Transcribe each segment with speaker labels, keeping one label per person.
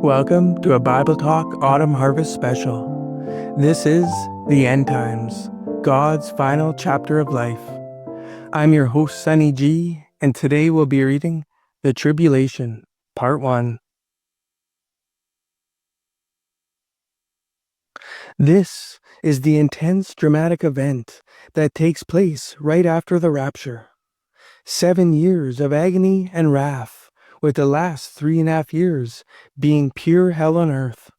Speaker 1: Welcome to a Bible Talk Autumn Harvest Special. This is the End Times, God's final chapter of life. I'm your host, Sunny G, and today we'll be reading The Tribulation, Part 1. This is the intense dramatic event that takes place right after the rapture. 7 years of agony and wrath, with the last 3.5 years being pure hell on earth.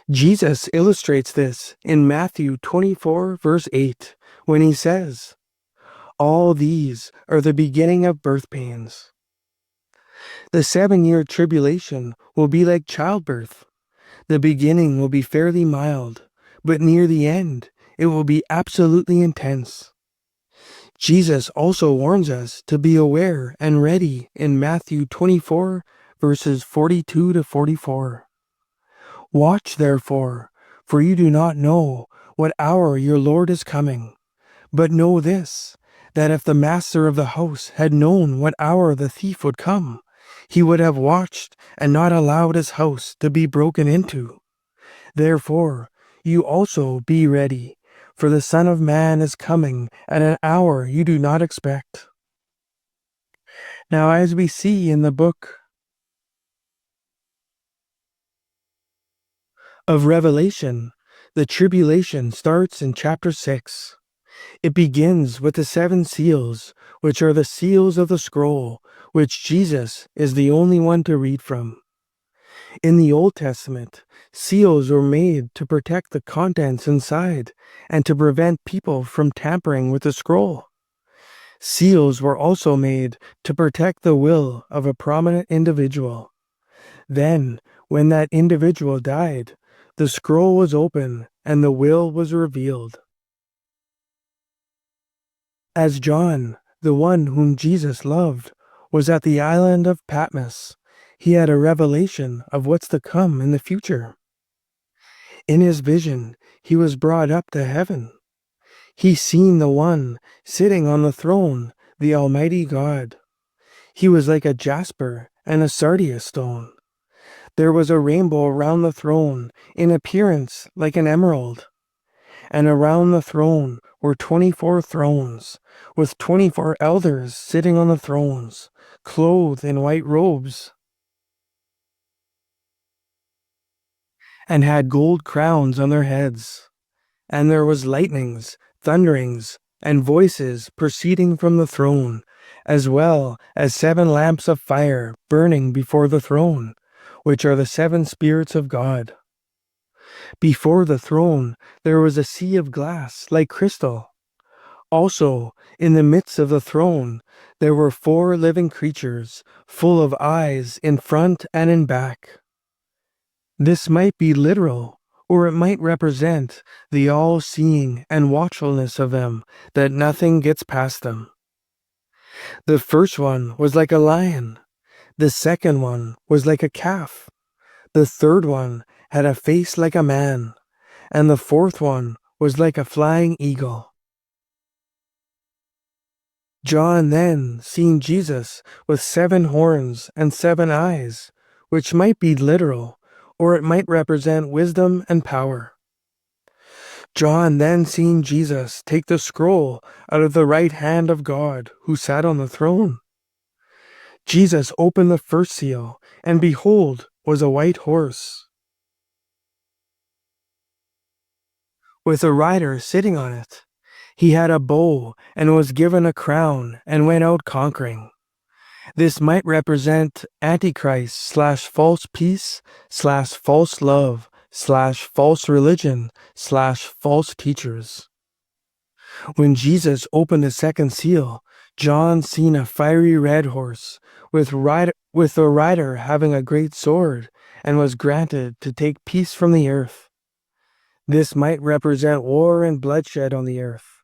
Speaker 1: Jesus illustrates this in Matthew 24, verse 8, when he says, "All these are the beginning of birth pains." The 7-year tribulation will be like childbirth. The beginning will be fairly mild, but near the end, it will be absolutely intense. Jesus also warns us to be aware and ready in Matthew 24, verses 42 to 44. "Watch, therefore, for you do not know what hour your Lord is coming. But know this, that if the master of the house had known what hour the thief would come, he would have watched and not allowed his house to be broken into. Therefore, you also be ready, for the Son of Man is coming at an hour you do not expect." Now, as we see in the book of Revelation, the tribulation starts in chapter 6. It begins with the 7 seals, which are the seals of the scroll, which Jesus is the only one to read from. In the Old Testament, seals were made to protect the contents inside and to prevent people from tampering with the scroll. Seals were also made to protect the will of a prominent individual. Then, when that individual died, the scroll was open and the will was revealed. As John, the one whom Jesus loved, was at the island of Patmos, he had a revelation of what's to come in the future. In his vision, he was brought up to heaven. He seen the one sitting on the throne, the Almighty God. He was like a jasper and a sardius stone. There was a rainbow around the throne, in appearance like an emerald. And around the throne were 24 thrones, with 24 elders sitting on the thrones, clothed in white robes, and had gold crowns on their heads. And there was lightnings, thunderings, and voices proceeding from the throne, as well as 7 lamps of fire burning before the throne, which are the 7 spirits of God. Before the throne there was a sea of glass like crystal. Also, in the midst of the throne, there were 4 living creatures, full of eyes in front and in back. This might be literal, or it might represent the all-seeing and watchfulness of them, that nothing gets past them. The first one was like a lion. The second one was like a calf. The third one had a face like a man. And the fourth one was like a flying eagle. John then seen Jesus with 7 horns and 7 eyes, which might be literal, or it might represent wisdom and power. John then seen Jesus take the scroll out of the right hand of God, who sat on the throne. Jesus opened the first seal, and behold, was a white horse, with a rider sitting on it. He had a bow and was given a crown and went out conquering. This might represent Antichrist / false peace / false love / false religion / false teachers. When Jesus opened the second seal, John seen a fiery red horse with a rider having a great sword, and was granted to take peace from the earth. This might represent war and bloodshed on the earth.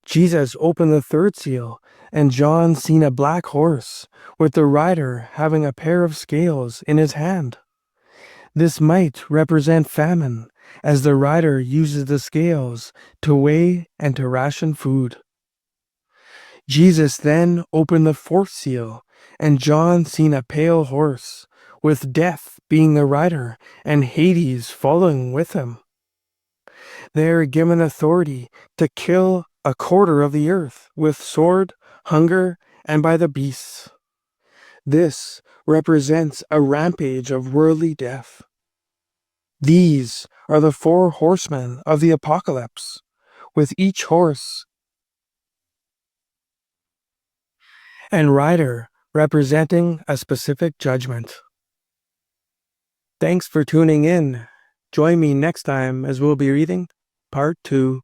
Speaker 1: Jesus opened the third seal, and John seen a black horse, with the rider having a pair of scales in his hand. This might represent famine, as the rider uses the scales to weigh and to ration food. Jesus then opened the fourth seal, and John seen a pale horse, with death being the rider and Hades following with him. They are given authority to kill a quarter of the earth with sword, hunger, and by the beasts. This represents a rampage of worldly death. These are the 4 horsemen of the apocalypse, with each horse and rider representing a specific judgment. Thanks for tuning in. Join me next time as we'll be reading Part 2.